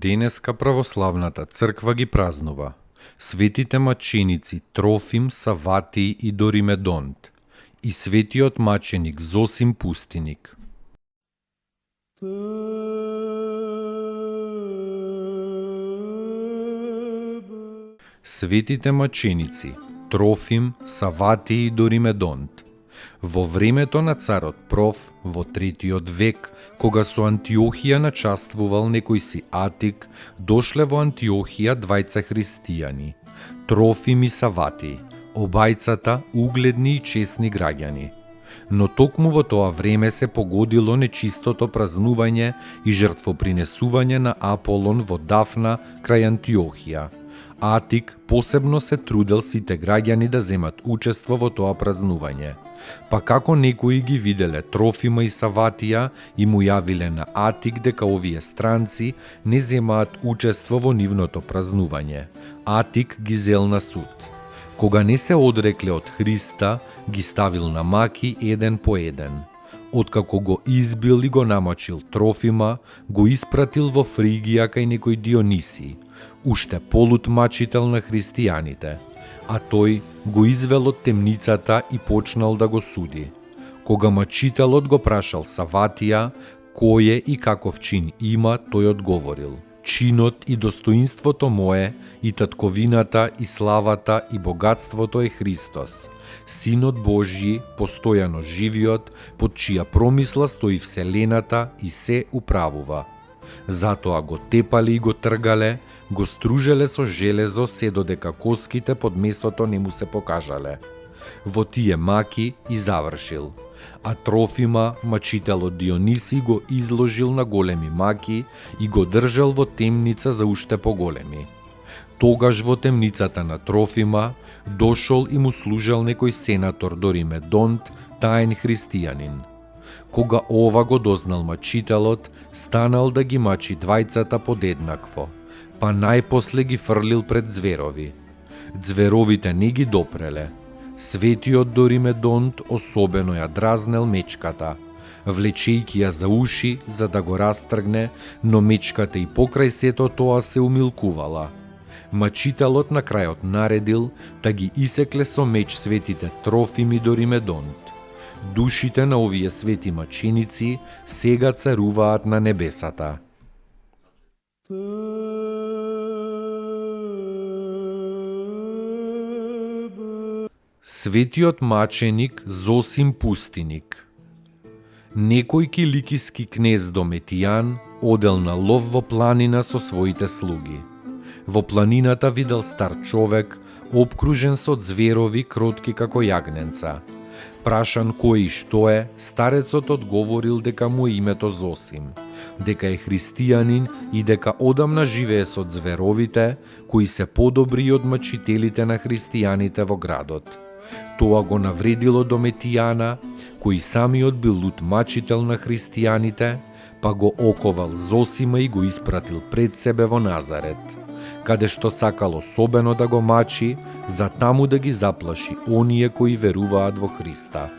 Денеска православната црква ги празнува светите маченици Трофим, Саватий и Доримедонт и светиот маченик Зосим Пустиник. Светите маченици Трофим, Саватий и Доримедонт во времето на царот Проф во 3 век, кога со Антиохија начаствувал некој си Атик, дошле во Антиохија двајца христијани, Трофим и Саватий, обајцата угледни и чесни граѓани. Но токму во тоа време се погодило нечистото празнување и жртвопринесување на Аполон во Дафна крај Антиохија. Атик посебно се трудел сите граѓани да земат учество во тоа празнување. Па како некои ги виделе Трофима и Саватија и му јавиле на Атик дека овие странци не земаат учество во нивното празнување, Атик ги зел на суд. Кога не се одрекле од Христа, ги ставил на маки еден по еден. Откако го избил и го намачил Трофима, го испратил во Фригија кај некој Диониси, уште полут мачител на христијаните, а тој го извел од темницата и почнал да го суди. Кога мачителот го прашал Саватија кој е и каков чин има, тој одговорил: чинот и достоинството мое, и татковината, и славата, и богатството е Христос, Синот Божји, постојано живиот, под чија промисла стои вселената и се управува. Затоа го тепале и го тргале, го стружеле со железо се додека коските под месото не му се покажале. Во тие маки и завршил. А Трофима, мачителот Диониси, го изложил на големи маки и го држал во темница за уште поголеми. Тогаш во темницата на Трофима дошол и му служел некој сенатор Доримедонт, таен христијанин. Кога ова го дознал мачителот, станал да ги мачи двајцата подеднакво, па најпосле ги фрлил пред зверови. Зверовите не ги допреле. Светиот Доримедонт особено ја дразнел мечката, влечејќи ја за уши за да го растргне, но мечката и покрај сето тоа се умилкувала. Мачителот на крајот наредил да ги исекле со меч светите Трофим и Доримедонт. Душите на овие свети маченици сега царуваат на небесата. Светиот маченик Зосим Пустиник. Некој киликиски кнез Дометијан одел на лов во планина со своите слуги. Во планината видел стар човек, обкружен со зверови кротки како јагненца. Прашан кој и што е, старецот одговорил дека му е името Зосим, дека е христијанин и дека одамна живее со зверовите, кои се подобри од мачителите на христијаните во градот. Тоа го навредило Дометијана, кој самиот бил лут мачител на христијаните, па го оковал Зосима и го испратил пред себе во Назарет, каде што сакал особено да го мачи, за таму да ги заплаши оние кои веруваат во Христа.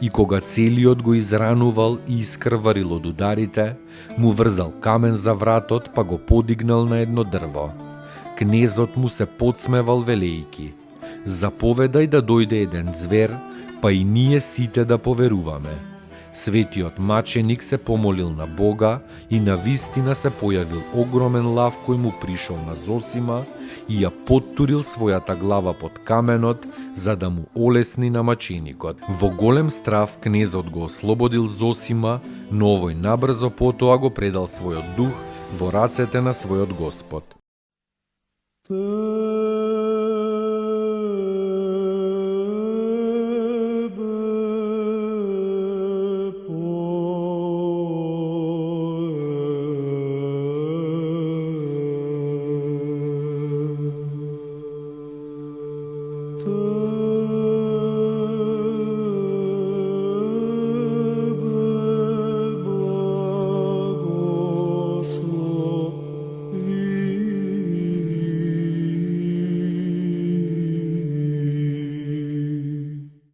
И кога целиот го изранувал и искрварил од ударите, му врзал камен за вратот, па го подигнал на едно дрво. Кнезот му се подсмевал велејки: заповедај да дојде еден звер, па и ние сите да поверуваме. Светиот маченик се помолил на Бога и на вистина се појавил огромен лав кој му пришол на Зосима и ја поттурил својата глава под каменот за да му олесни на маченикот. Во голем страв кнезот го ослободил Зосима, но овој набрзо потоа го предал својот дух во рацете на својот Господ.